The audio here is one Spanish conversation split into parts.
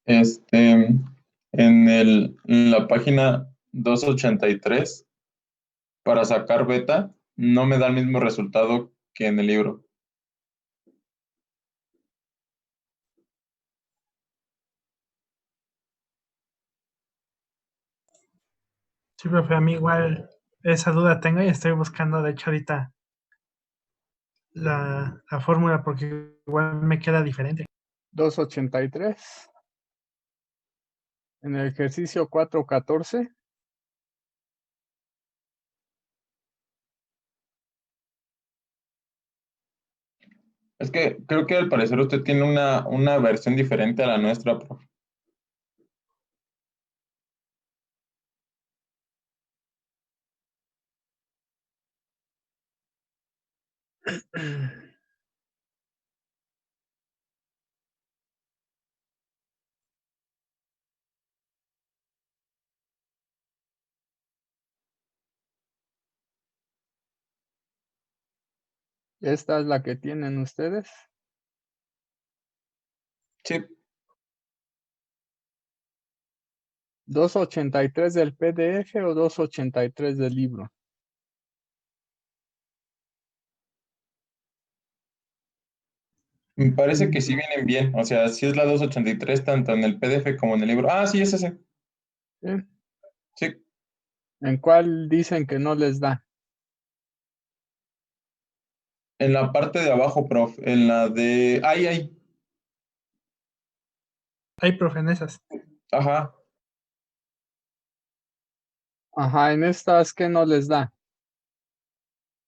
En la página 283, para sacar beta, no me da el mismo resultado que en el libro. Sí, profe, a mí igual esa duda tengo y estoy buscando, de hecho, ahorita la fórmula porque igual me queda diferente. 283. En el ejercicio 414. Es que creo que al parecer usted tiene una versión diferente a la nuestra, profe. Esta es la que tienen ustedes. Sí, 283 del PDF o 283 del libro. me parece que sí vienen bien. O sea, sí es la 283 tanto en el PDF como en el libro. Ah, sí, es ese. ¿Sí? Sí, ¿En cuál dicen que no les da? en la parte de abajo, prof. En la de... Ay. Hay profe en esas. Ajá. Ajá, en estas que no les da.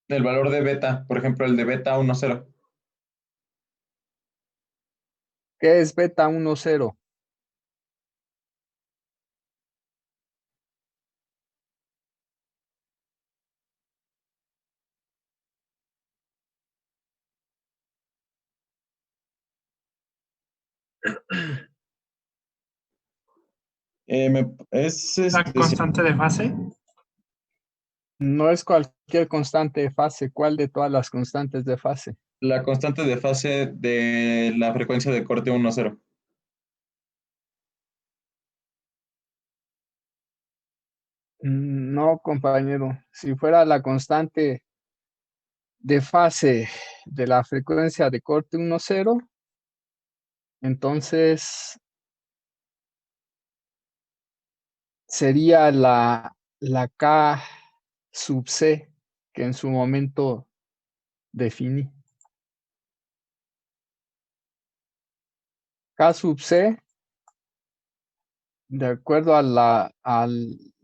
El valor de beta. Por ejemplo, el de beta 10. ¿Qué es beta 10? Es La constante de fase. No es cualquier constante de fase. ¿Cuál de todas las constantes de fase? la constante de fase de la frecuencia de corte 10. No, compañero. Si fuera la constante de fase de la frecuencia de corte 10, entonces sería la K sub C que en su momento definí. K sub C, de acuerdo al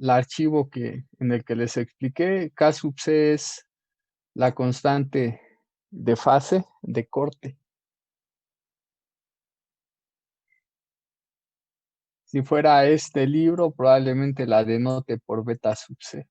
archivo en el que les expliqué, K sub C es la constante de fase de corte. Si fuera este libro, probablemente la denote por beta sub C.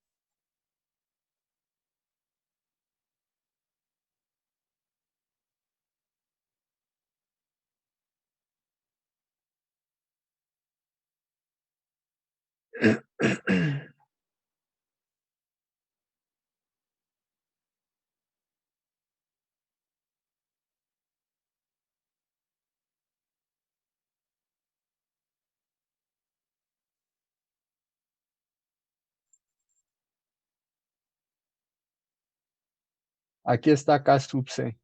Aquí está K sub C.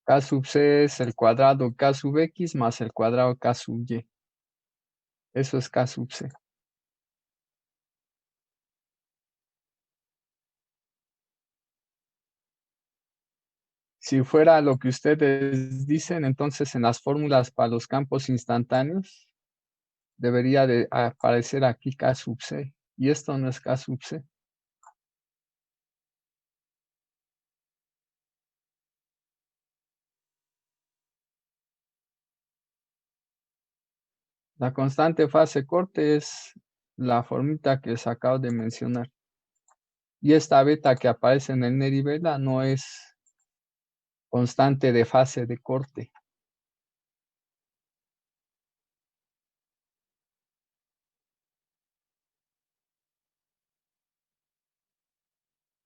K sub C es el cuadrado K sub X más el cuadrado K sub Y. Eso es K sub C. Si fuera lo que ustedes dicen, entonces en las fórmulas para los campos instantáneos debería de aparecer aquí K sub C. Y esto no es K sub C. La constante fase corte es la formita que les acabo de mencionar. Y esta beta que aparece en el Nerivela no es constante de fase de corte.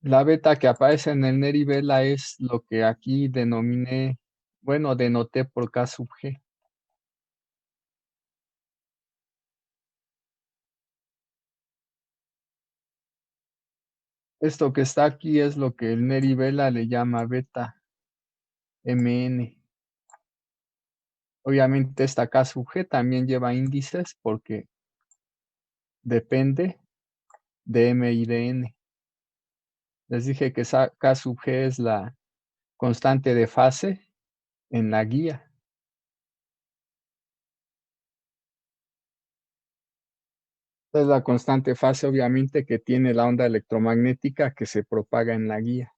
La beta que aparece en el Nerivela es lo que aquí denominé, bueno, denoté por K sub G. Esto que está aquí es lo que el Neri Vela le llama beta MN. Obviamente esta K sub G también lleva índices porque depende de M y de N. Les dije que K sub G es la constante de fase en la guía. Es la constante fase, obviamente, que tiene la onda electromagnética que se propaga en la guía.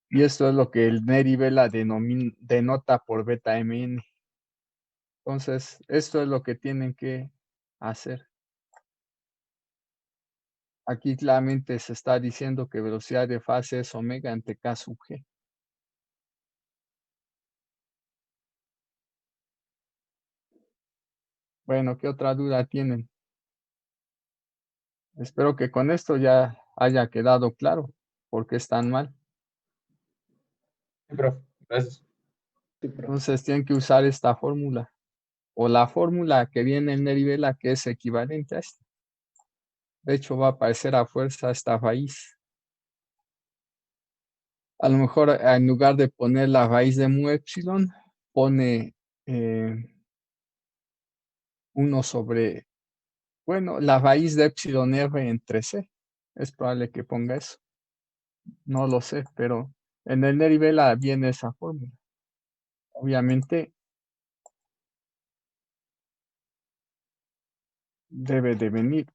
Y esto es lo que el Neri Vela denota por beta MN. Entonces, esto es lo que tienen que hacer. Aquí claramente se está diciendo que velocidad de fase es omega ante K sub G. Bueno, ¿qué otra duda tienen? Espero que con esto ya haya quedado claro por qué están mal. Sí, profe. Gracias. Entonces tienen que usar esta fórmula o la fórmula que viene en Neri Vela que es equivalente a esta. De hecho, va a aparecer a fuerza esta raíz. A lo mejor en lugar de poner la raíz de mu epsilon, pone 1 sobre, bueno, la raíz de epsilon r entre c. Es probable que ponga eso. No lo sé, pero en el Neri Vela viene esa fórmula. Obviamente debe de venir.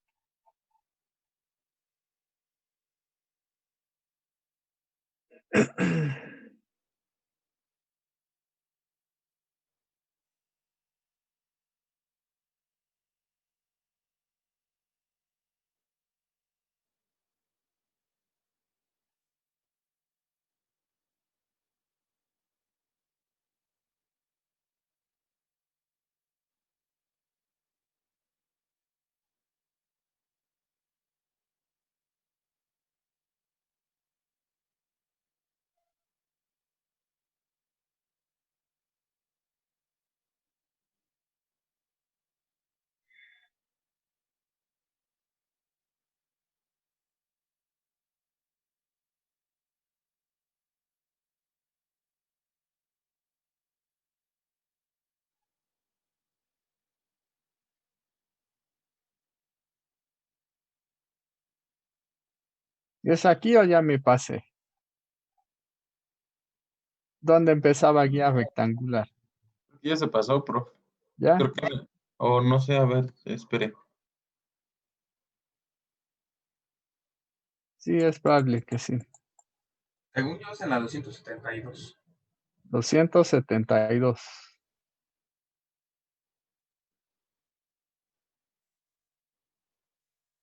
¿Es aquí o ya me pasé? ¿Dónde empezaba guía rectangular? Ya se pasó, profe. ¿Ya? Creo que, o no sé, a ver, espere. Sí, es probable que sí. Según yo es en la 272. 272.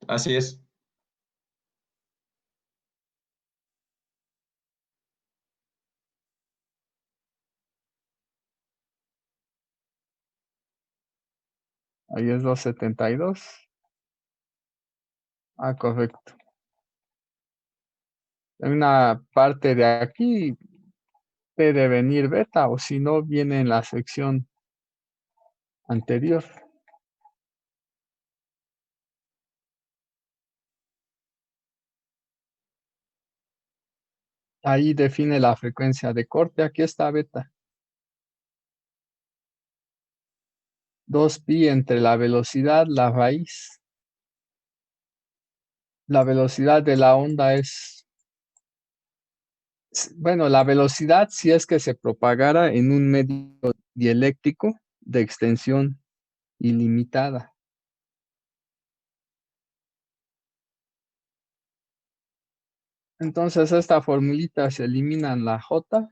Así es. Ahí es 272. Ah, correcto. En una parte de aquí debe venir beta, o si no, viene en la sección anterior. Ahí define la frecuencia de corte. Aquí está beta. 2pi entre la velocidad, la raíz. La velocidad de la onda es, bueno, la velocidad si es que se propagara en un medio dieléctrico de extensión ilimitada. Entonces esta formulita se eliminan la J,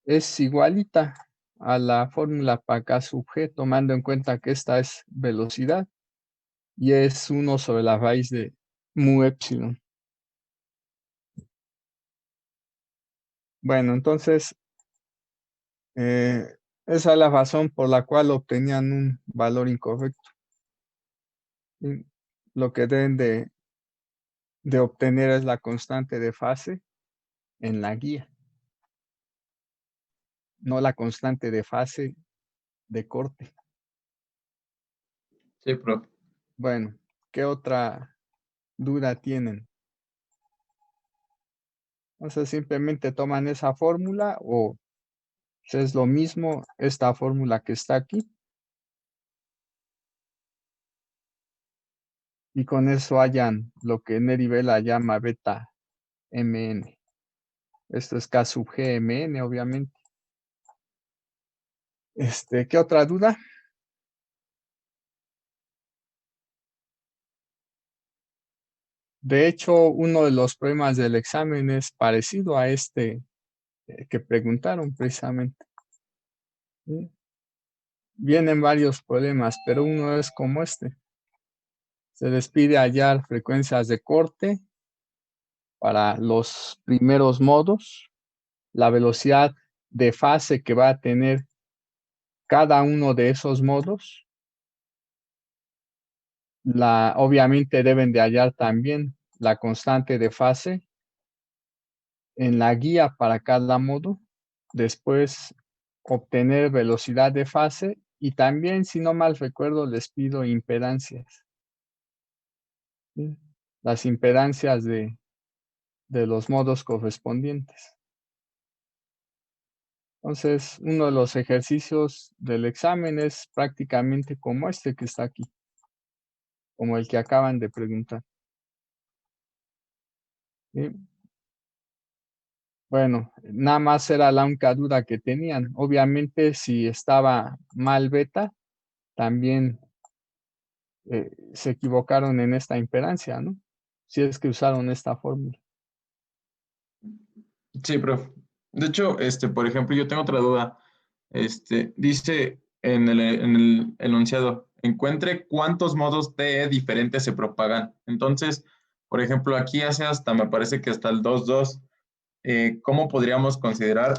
es igualita a la fórmula para K sub G, tomando en cuenta que esta es velocidad y es 1 sobre la raíz de mu epsilon. Bueno, entonces esa es la razón por la cual obtenían un valor incorrecto. Y lo que deben de obtener es la constante de fase en la guía, no la constante de fase de corte. Sí, profe. Bueno, ¿qué otra duda tienen? Entonces simplemente toman esa fórmula o pues, es lo mismo esta fórmula que está aquí. Y con eso hallan lo que Neri Vela llama beta mn. Esto es K sub G mn, obviamente. ¿Qué otra duda? De hecho, uno de los problemas del examen es parecido a este que preguntaron precisamente. ¿Sí? Vienen varios problemas, pero uno es como este. Se les pide hallar frecuencias de corte para los primeros modos, la velocidad de fase que va a tener cada uno de esos modos. Obviamente deben de hallar también la constante de fase en la guía para cada modo. Después obtener velocidad de fase y también, si no mal recuerdo, les pido impedancias. ¿Sí? Las impedancias de los modos correspondientes. Entonces, uno de los ejercicios del examen es prácticamente como este que está aquí, como el que acaban de preguntar. ¿Sí? Bueno, nada más era la única duda que tenían. Obviamente, si estaba mal beta, también se equivocaron en esta impedancia, ¿no? Si es que usaron esta fórmula. Sí, profe. De hecho, por ejemplo, yo tengo otra duda. Dice en el enunciado, encuentre cuántos modos TE diferentes se propagan. Entonces, por ejemplo, aquí hace hasta, me parece que hasta el 2,2. ¿Cómo podríamos considerar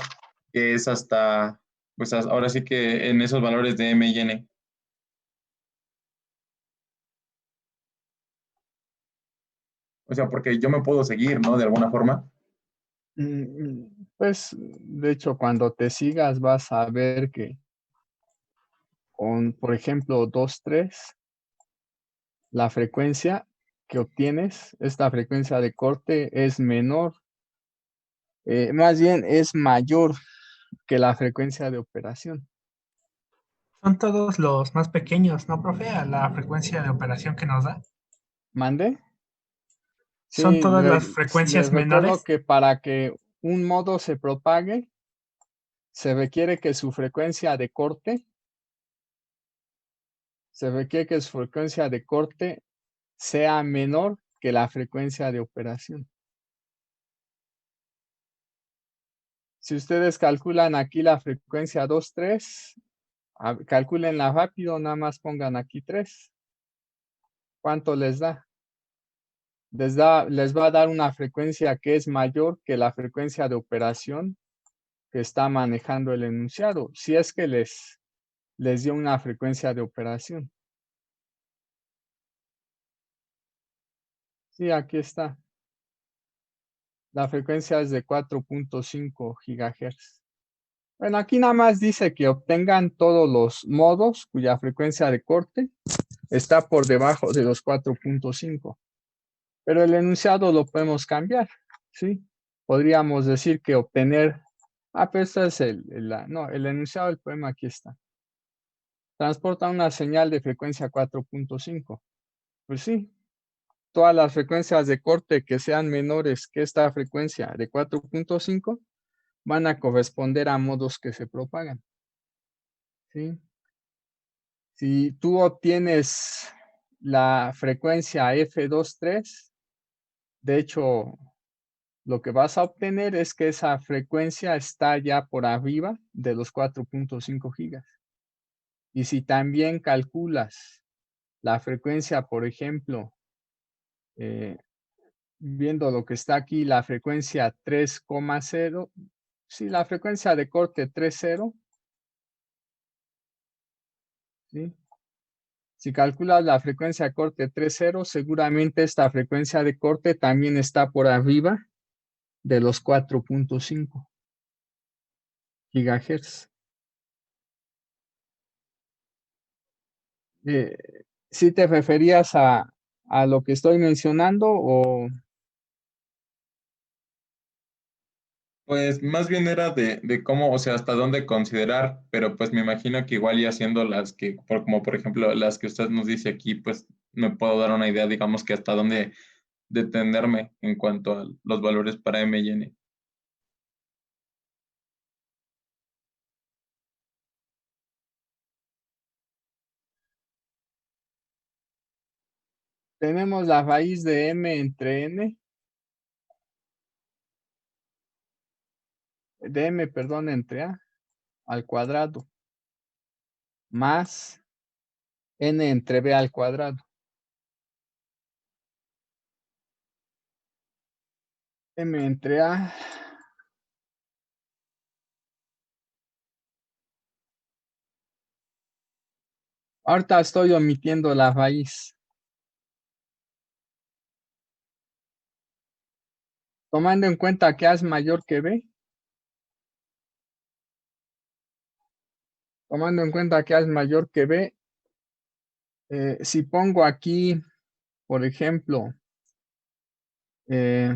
que es hasta, pues ahora sí que en esos valores de M y N? O sea, porque yo me puedo seguir, ¿no? De alguna forma. Pues, de hecho, cuando te sigas vas a ver que con, por ejemplo, 2,3, la frecuencia que obtienes, esta frecuencia de corte es menor, más bien es mayor que la frecuencia de operación. Son todos los más pequeños, ¿no, profe? A la frecuencia de operación que nos da. ¿Mande? Son Sí, todas las les frecuencias recuerdo menores. que para que un modo se propague, se requiere que su frecuencia de corte, sea menor que la frecuencia de operación. Si ustedes calculan aquí la frecuencia 2,3, calculenla rápido, nada más pongan aquí 3. ¿Cuánto les da? Les va a dar una frecuencia que es mayor que la frecuencia de operación que está manejando el enunciado, si es que les dio una frecuencia de operación. Sí, aquí está. La frecuencia es de 4.5 GHz. Bueno, aquí nada más dice que obtengan todos los modos cuya frecuencia de corte está por debajo de los 4.5. Pero el enunciado lo podemos cambiar, ¿sí? Podríamos decir que obtener... pero este es el enunciado del poema aquí está. Transporta una señal de frecuencia 4.5. Pues sí, todas las frecuencias de corte que sean menores que esta frecuencia de 4.5 van a corresponder a modos que se propagan. ¿Sí? Si tú obtienes la frecuencia F23, de hecho, lo que vas a obtener es que esa frecuencia está ya por arriba de los 4.5 gigas. Y si también calculas la frecuencia, por ejemplo, viendo lo que está aquí, la frecuencia 3,0, sí, la frecuencia de corte 3,0, ¿sí? Si calculas la frecuencia de corte 3,0, seguramente esta frecuencia de corte también está por arriba de los 4.5 gigahertz. Si te referías a a lo que estoy mencionando o Pues más bien era de cómo, o sea, hasta dónde considerar, pero pues me imagino que igual y haciendo las que, como por ejemplo las que usted nos dice aquí, pues me puedo dar una idea, digamos que hasta dónde detenerme en cuanto a los valores para M y N. tenemos la raíz de m entre n, de m, perdón, entre a al cuadrado, más n entre b al cuadrado. M entre a ahorita estoy omitiendo la raíz. Tomando en cuenta que a es mayor que b, tomando en cuenta que a es mayor que b, si pongo aquí, por ejemplo, eh,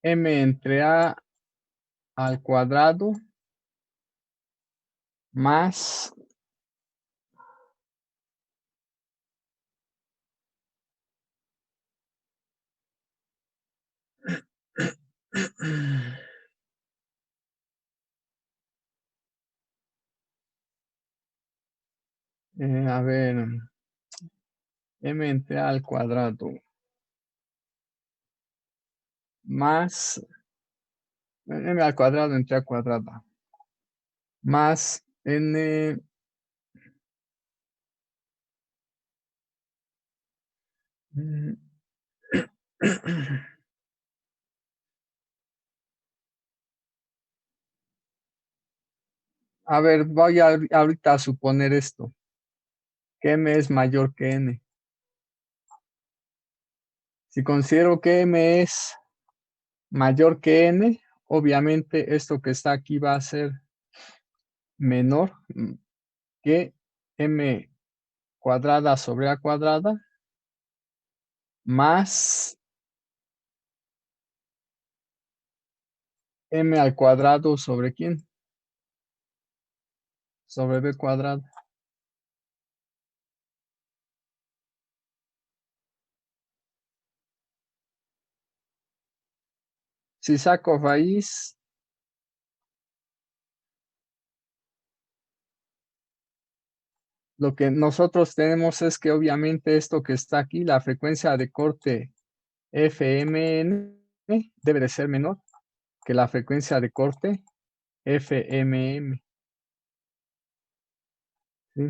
m entre a al cuadrado más a ver, m entre a al cuadrado más m al cuadrado entre a cuadrada más n a ver, voy ahorita a suponer esto, que m es mayor que n. Si considero que m es mayor que n, obviamente esto que está aquí va a ser menor que m cuadrada sobre a cuadrada más m al cuadrado sobre ¿quién? Sobre b cuadrado. Si saco raíz, lo que nosotros tenemos es que obviamente esto que está aquí, la frecuencia de corte FMN debe de ser menor que la frecuencia de corte FMM. ¿Sí?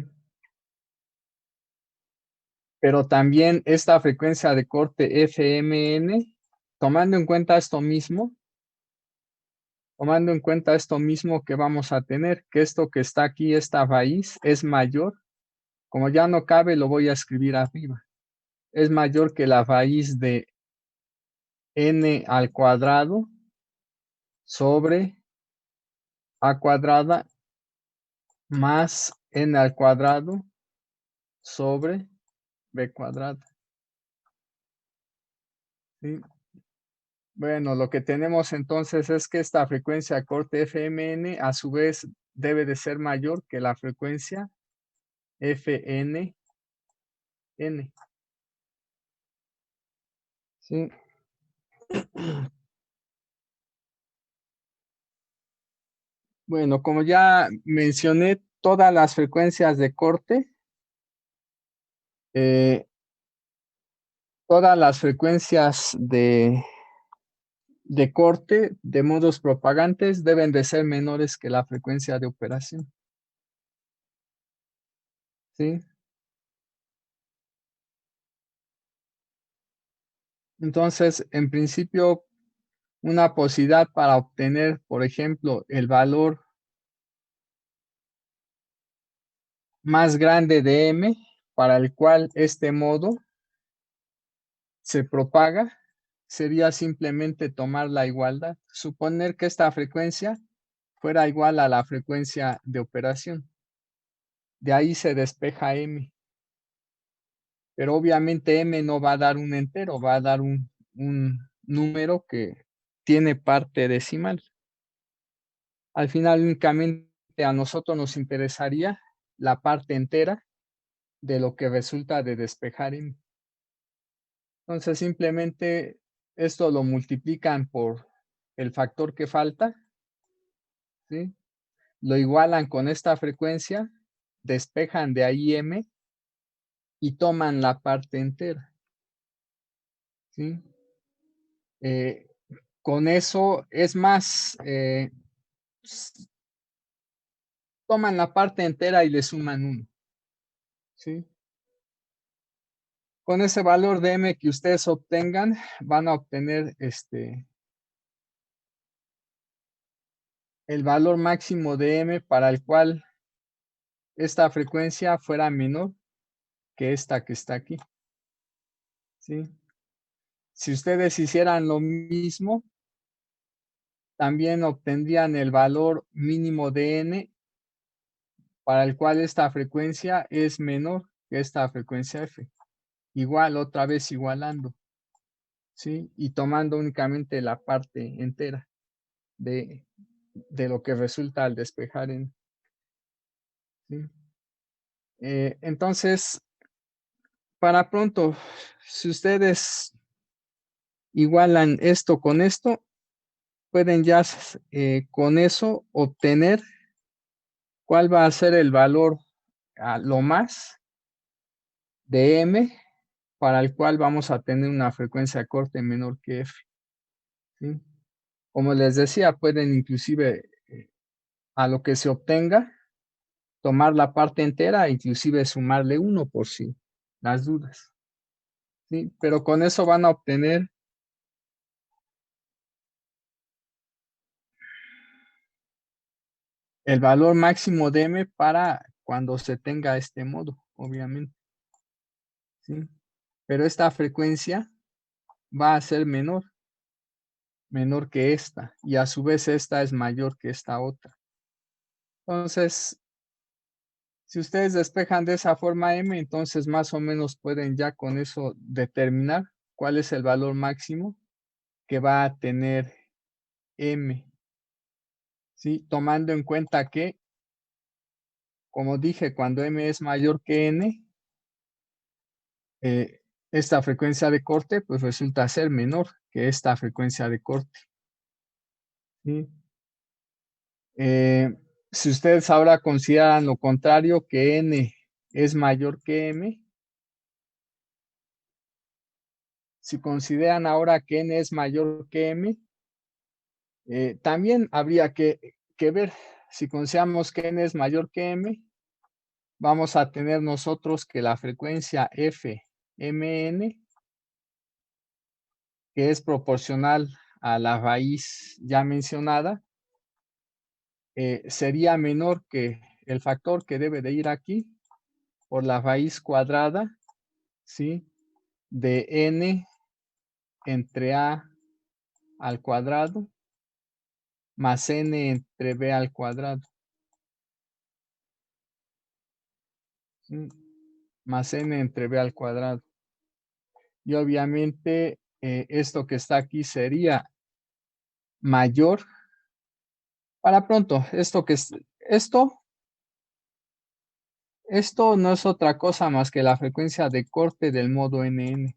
Pero también esta frecuencia de corte FMN, tomando en cuenta esto mismo, que vamos a tener, que esto que está aquí, esta raíz, es mayor, como ya no cabe, lo voy a escribir arriba, es mayor que la raíz de n al cuadrado sobre a cuadrada más n al cuadrado sobre b cuadrado. ¿Sí? Bueno, lo que tenemos entonces es que esta frecuencia de corte FMN a su vez debe de ser mayor que la frecuencia FNN. ¿Sí? Bueno, como ya mencioné todas las frecuencias de corte, todas las frecuencias de corte de modos propagantes deben de ser menores que la frecuencia de operación. ¿Sí? Entonces, en principio, una posibilidad para obtener, por ejemplo, el valor más grande de m, para el cual este modo se propaga, sería simplemente tomar la igualdad, suponer que esta frecuencia fuera igual a la frecuencia de operación. De ahí se despeja m. Pero obviamente m no va a dar un entero, va a dar un número que tiene parte decimal. Al final únicamente a nosotros nos interesaría la parte entera de lo que resulta de despejar m. Entonces simplemente esto lo multiplican por el factor que falta, ¿sí? Lo igualan con esta frecuencia, despejan de ahí m y toman la parte entera, ¿sí? Con eso es más, toman la parte entera y le suman 1, ¿sí? Con ese valor de m que ustedes obtengan, van a obtener el valor máximo de m para el cual esta frecuencia fuera menor que esta que está aquí, ¿sí? Si ustedes hicieran lo mismo, también obtendrían el valor mínimo de n para el cual esta frecuencia es menor que esta frecuencia f. Igual, otra vez igualando, ¿sí? Y tomando únicamente la parte entera de lo que resulta al despejar n, ¿sí? Entonces, para pronto, si ustedes igualan esto con esto, pueden ya con eso obtener cuál va a ser el valor a lo más de m para el cual vamos a tener una frecuencia de corte menor que f, ¿sí? Como les decía, pueden inclusive a lo que se obtenga, tomar la parte entera e inclusive sumarle 1 por si las dudas, ¿sí? Pero con eso van a obtener el valor máximo de m para cuando se tenga este modo, obviamente, ¿sí? Pero esta frecuencia va a ser menor que esta, y a su vez esta es mayor que esta otra. Entonces, si ustedes despejan de esa forma m, entonces más o menos pueden ya con eso determinar cuál es el valor máximo que va a tener m, ¿sí? Tomando en cuenta que, como dije, cuando m es mayor que n, esta frecuencia de corte pues resulta ser menor que esta frecuencia de corte, ¿sí? Si ustedes ahora consideran lo contrario, que n es mayor que m, si consideran ahora que n es mayor que m, también habría que ver, si consideramos que n es mayor que m, vamos a tener nosotros que la frecuencia fmn, que es proporcional a la raíz ya mencionada, sería menor que el factor que debe de ir aquí por la raíz cuadrada, ¿sí? De n entre a al cuadrado más n entre b al cuadrado, ¿sí? Más n entre b al cuadrado. Y obviamente esto que está aquí sería mayor. Para pronto, esto no es otra cosa más que la frecuencia de corte del modo NN,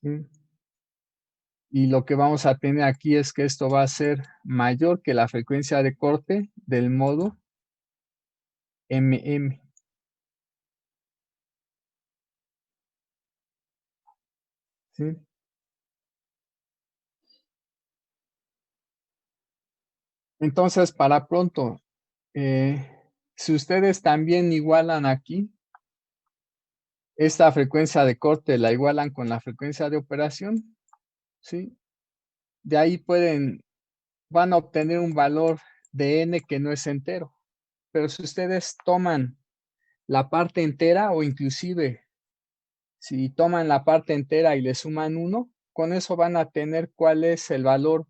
¿sí? Y lo que vamos a tener aquí es que esto va a ser mayor que la frecuencia de corte del modo MM, ¿sí? Entonces, para pronto, si ustedes también igualan aquí, esta frecuencia de corte la igualan con la frecuencia de operación, ¿sí? De ahí van a obtener un valor de n que no es entero. Pero si ustedes toman la parte entera o inclusive si toman la parte entera y le suman 1, con eso van a tener cuál es el valor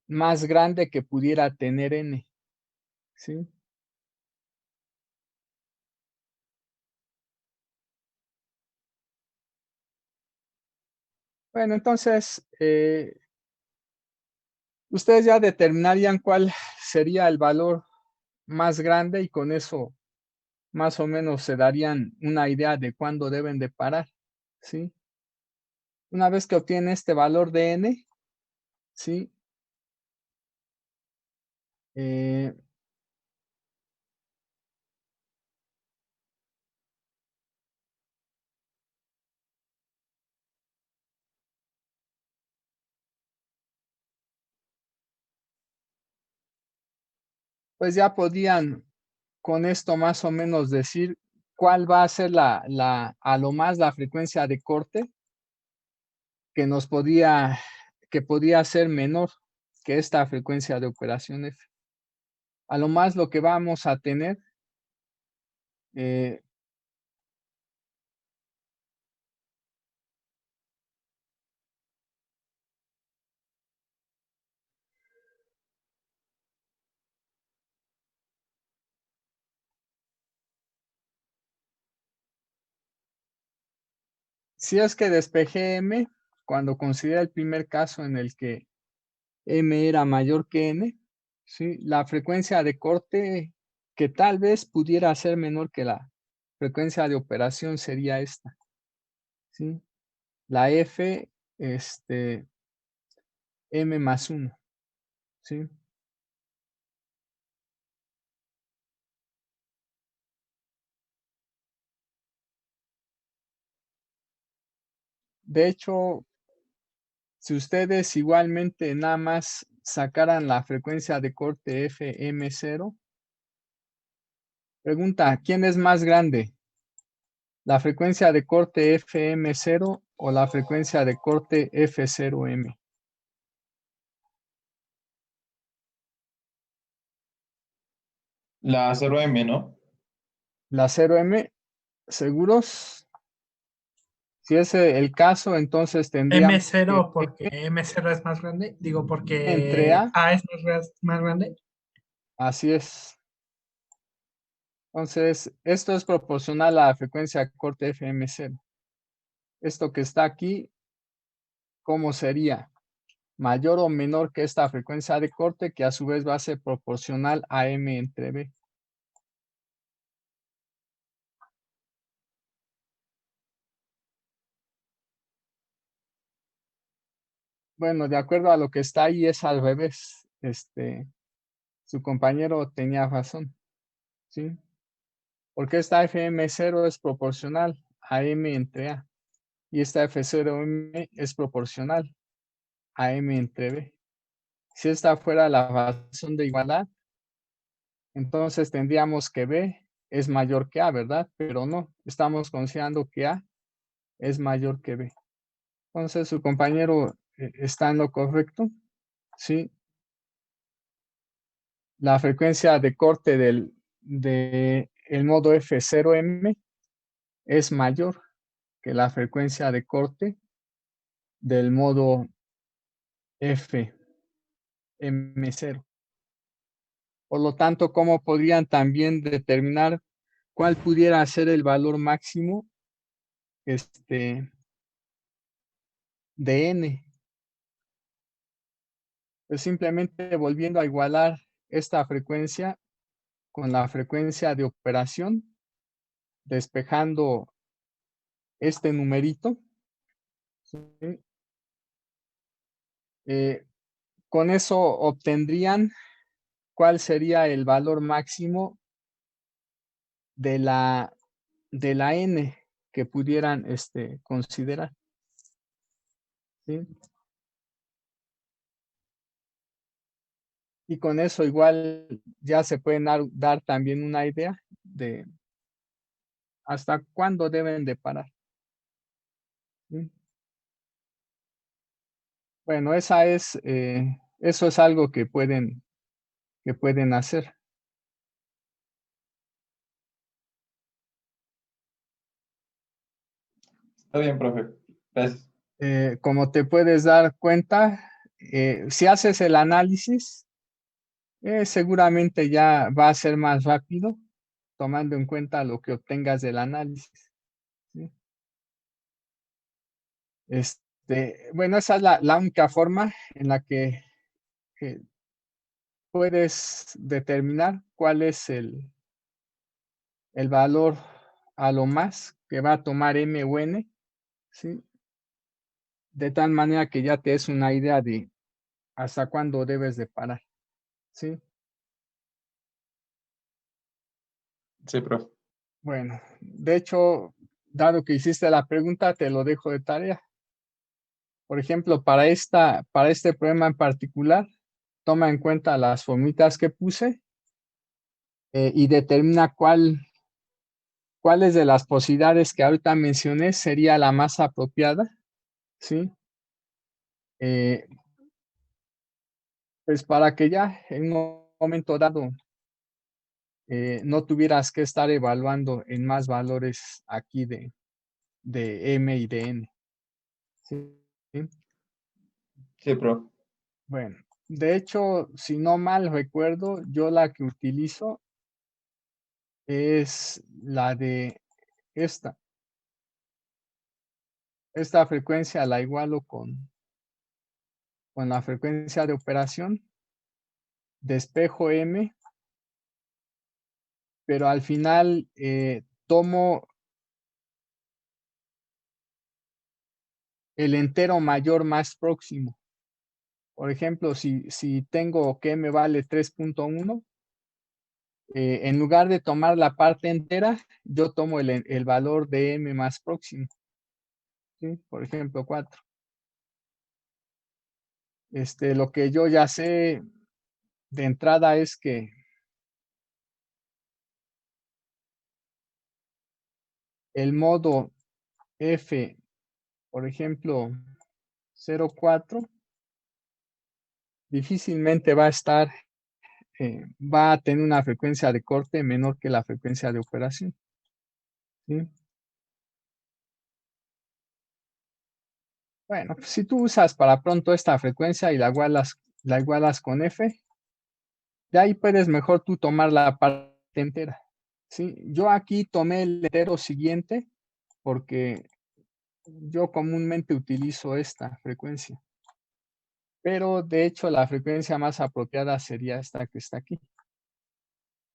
más grande que pudiera tener n, ¿sí? Bueno, entonces, ustedes ya determinarían cuál sería el valor más grande y con eso más o menos se darían una idea de cuándo deben de parar, ¿sí? Una vez que obtienen este valor de n, ¿sí? Eh, pues ya podían con esto más o menos decir cuál va a ser a lo más la frecuencia de corte que que podía ser menor que esta frecuencia de operación F. A lo más lo que vamos a tener, eh, si es que despejé M, cuando considera el primer caso en el que M era mayor que N, ¿sí? La frecuencia de corte que tal vez pudiera ser menor que la frecuencia de operación sería esta, ¿sí? La F, M más 1, ¿sí? De hecho, si ustedes igualmente nada más sacaran la frecuencia de corte FM0, pregunta, ¿quién es más grande? ¿La frecuencia de corte FM0 o la frecuencia de corte F0M? La 0M, ¿no? La 0M, ¿seguros? Si es el caso, entonces tendríamos que M0 porque M0 es más grande. Digo, entre porque A, A es más grande. así es. Entonces, esto es proporcional a la frecuencia de corte FM0. Esto que está aquí, ¿cómo sería? Mayor o menor que esta frecuencia de corte, que a su vez va a ser proporcional a M entre B. Bueno, de acuerdo a lo que está ahí es al revés. Su compañero tenía razón, ¿sí? Porque esta FM0 es proporcional a M entre A y esta F0M es proporcional a M entre B. Si esta fuera la razón de igualdad, entonces tendríamos que B es mayor que A, ¿verdad? Pero no, estamos considerando que A es mayor que B. Entonces su compañero está en lo correcto, ¿sí? La frecuencia de corte de el modo F0M es mayor que la frecuencia de corte del modo FM0. Por lo tanto, ¿cómo podrían también determinar cuál pudiera ser el valor máximo de n? Pues simplemente volviendo a igualar esta frecuencia con la frecuencia de operación, despejando este numerito, ¿sí? Eh, con eso obtendrían cuál sería el valor máximo de la n que pudieran considerar, ¿sí? Y con eso igual ya se pueden dar también una idea de hasta cuándo deben de parar, ¿sí? Bueno, eso es algo que pueden hacer. Está bien, profe. Gracias. Como te puedes dar cuenta, si haces el análisis, seguramente ya va a ser más rápido, tomando en cuenta lo que obtengas del análisis. ¿Sí? Bueno, esa es la única forma en la que puedes determinar cuál es el valor a lo más que va a tomar M o N, ¿sí? De tal manera que ya te des una idea de hasta cuándo debes de parar, ¿sí? Sí, profe. Bueno, de hecho, dado que hiciste la pregunta, te lo dejo de tarea. Por ejemplo, para este problema en particular, toma en cuenta las formitas que puse y determina cuáles de las posibilidades que ahorita mencioné sería la más apropiada, ¿sí? Pues para que ya en un momento dado no tuvieras que estar evaluando en más valores aquí de M y de N. ¿Sí? Sí, profe. Bueno, de hecho, si no mal recuerdo, yo la que utilizo es la de esta. Esta frecuencia la igualo con la frecuencia de operación, despejo M, pero al final tomo el entero mayor más próximo. Por ejemplo, si tengo que M vale 3.1, en lugar de tomar la parte entera, yo tomo el valor de M más próximo. ¿Sí? Por ejemplo, 4. Lo que yo ya sé de entrada es que el modo F, por ejemplo, 0,4, difícilmente va a tener una frecuencia de corte menor que la frecuencia de operación. ¿Sí? Bueno, pues si tú usas para pronto esta frecuencia y la igualas con F, de ahí puedes mejor tú tomar la parte entera. ¿Sí? Yo aquí tomé el entero siguiente porque yo comúnmente utilizo esta frecuencia. Pero de hecho la frecuencia más apropiada sería esta que está aquí.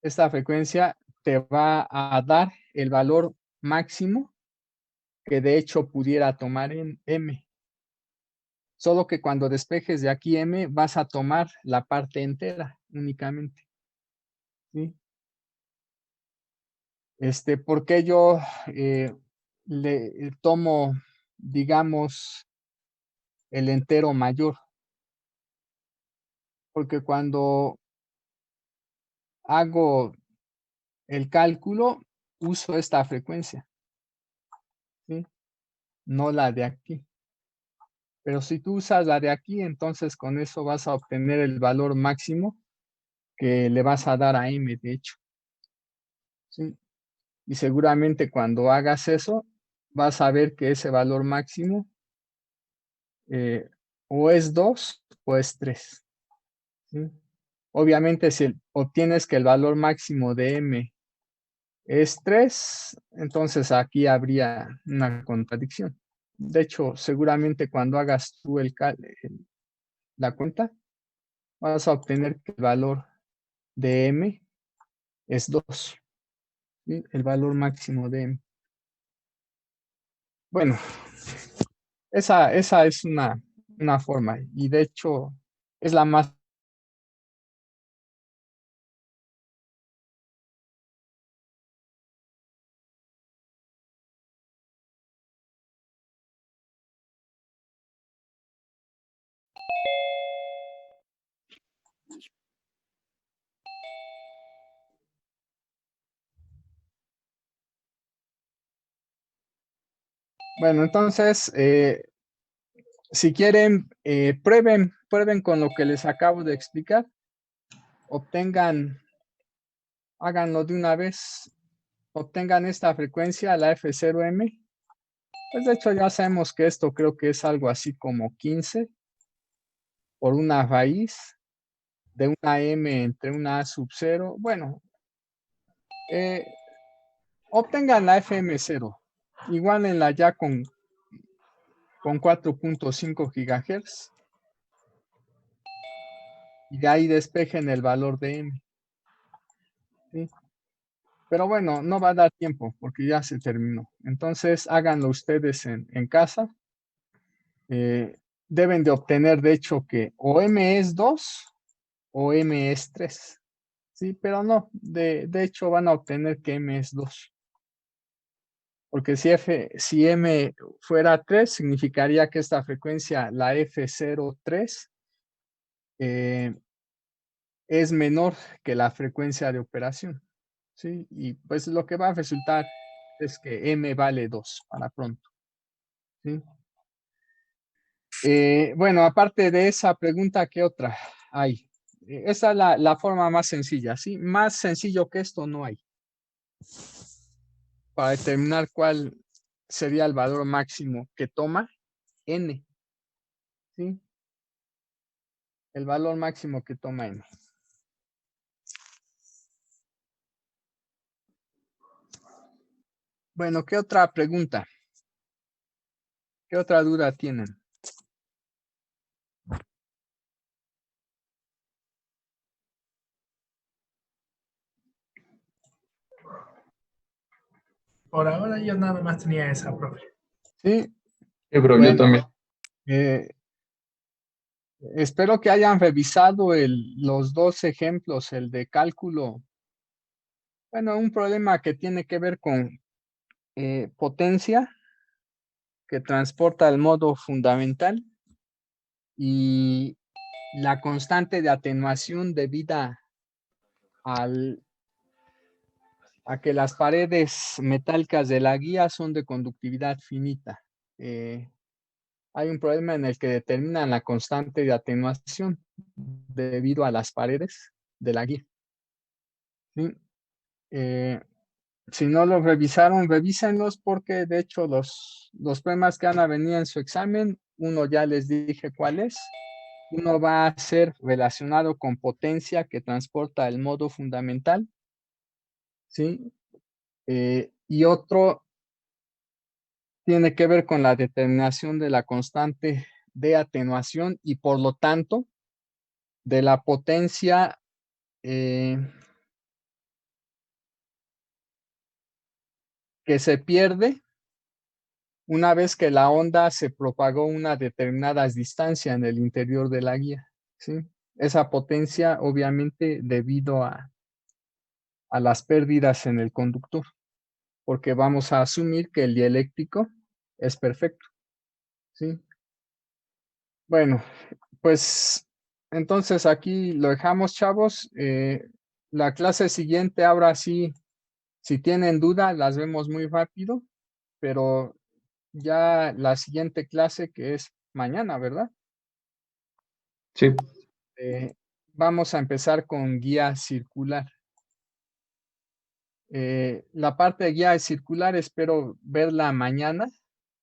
Esta frecuencia te va a dar el valor máximo que de hecho pudiera tomar en M. Solo que cuando despejes de aquí M vas a tomar la parte entera únicamente. ¿Sí? ¿Por qué yo le tomo, digamos, el entero mayor? Porque cuando hago el cálculo, uso esta frecuencia, ¿sí? No la de aquí. Pero si tú usas la de aquí, entonces con eso vas a obtener el valor máximo que le vas a dar a M, de hecho. ¿Sí? Y seguramente cuando hagas eso, vas a ver que ese valor máximo o es 2 o es 3. ¿Sí? Obviamente, si obtienes que el valor máximo de M es 3, entonces aquí habría una contradicción. De hecho, seguramente cuando hagas tú la cuenta, vas a obtener que el valor de M es 2, ¿sí? El valor máximo de M. Bueno, esa es una forma y de hecho es la más. Bueno, entonces, si quieren, prueben con lo que les acabo de explicar. Háganlo de una vez, obtengan esta frecuencia, la F0M. Pues de hecho ya sabemos que esto creo que es algo así como 15. por una raíz de una m entre una a sub 0. Bueno, obtengan la FM0. Igual en la ya con 4.5 GHz. Y de ahí despejen el valor de m. ¿Sí? Pero bueno, no va a dar tiempo porque ya se terminó. Entonces, háganlo ustedes en casa. Deben de obtener, de hecho, que o m es 2 o m es 3. Sí, pero no, de hecho van a obtener que m es 2. Porque si m fuera 3, significaría que esta frecuencia, la F03, es menor que la frecuencia de operación. ¿Sí? Y pues lo que va a resultar es que m vale 2 para pronto. ¿Sí? Bueno, aparte de esa pregunta, ¿qué otra hay? Esa es la forma más sencilla, ¿sí? Más sencillo que esto no hay. Para determinar cuál sería el valor máximo que toma n. ¿Sí? El valor máximo que toma n. Bueno, ¿qué otra pregunta? ¿Qué otra duda tienen? Por ahora yo nada más tenía esa, profe. Sí, Sí, bro, yo bueno, también. espero que hayan revisado los dos ejemplos, el de cálculo. Bueno, un problema que tiene que ver con potencia, que transporta el modo fundamental, y la constante de atenuación debida a que las paredes metálicas de la guía son de conductividad finita. Hay un problema en el que determinan la constante de atenuación debido a las paredes de la guía. ¿Sí? Si no los revisaron, revísenlos porque de hecho los problemas que van a venir en su examen, uno ya les dije cuál es. Uno va a ser relacionado con potencia que transporta el modo fundamental. ¿Sí? Y otro tiene que ver con la determinación de la constante de atenuación y por lo tanto de la potencia que se pierde una vez que la onda se propagó una determinada distancia en el interior de la guía. ¿Sí? Esa potencia obviamente debido a las pérdidas en el conductor, porque vamos a asumir que el dieléctrico es perfecto. ¿Sí? Bueno, pues entonces aquí lo dejamos, chavos. La clase siguiente, ahora sí, si tienen duda, las vemos muy rápido, pero ya la siguiente clase que es mañana, ¿verdad? Sí. Vamos a empezar con guía circular. La parte de guía circular espero verla mañana,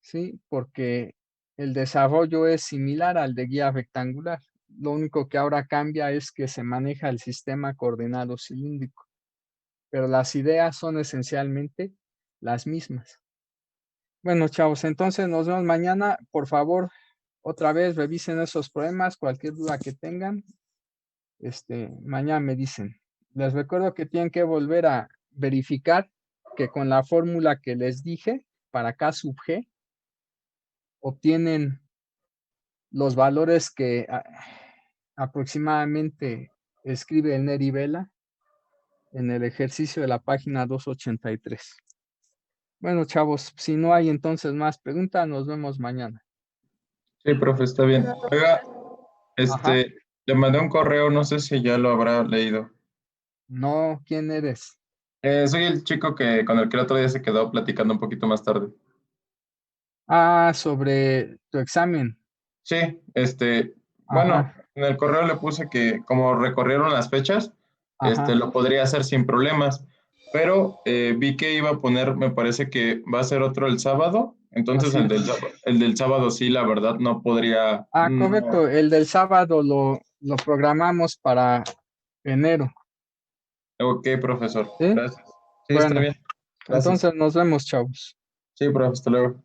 ¿sí? Porque el desarrollo es similar al de guía rectangular. Lo único que ahora cambia es que se maneja el sistema coordenado cilíndrico, pero las ideas son esencialmente las mismas. Bueno, chavos, entonces nos vemos mañana. Por favor, otra vez revisen esos problemas, cualquier duda que tengan, mañana me dicen. Les recuerdo que tienen que volver a verificar que con la fórmula que les dije para K sub G obtienen los valores que aproximadamente escribe el Neri Vela en el ejercicio de la página 283. Bueno, chavos, si no hay entonces más preguntas, nos vemos mañana. Sí, profe, está bien. Oiga, Ajá. le mandé un correo, no sé si ya lo habrá leído. No, ¿quién eres? Soy el chico con el que el otro día se quedó platicando un poquito más tarde. Ah, sobre tu examen. Sí, bueno, Ajá, en el correo le puse que como recorrieron las fechas, ajá. lo podría hacer sin problemas, pero vi que iba a poner, me parece que va a ser otro el sábado Entonces Así el del sábado sí, la verdad, no podría. correcto. El del sábado lo programamos para enero. Ok, profesor. ¿Sí? Gracias. Sí, está Bueno, bien. Gracias. entonces nos vemos, chavos. Sí, profe, hasta luego.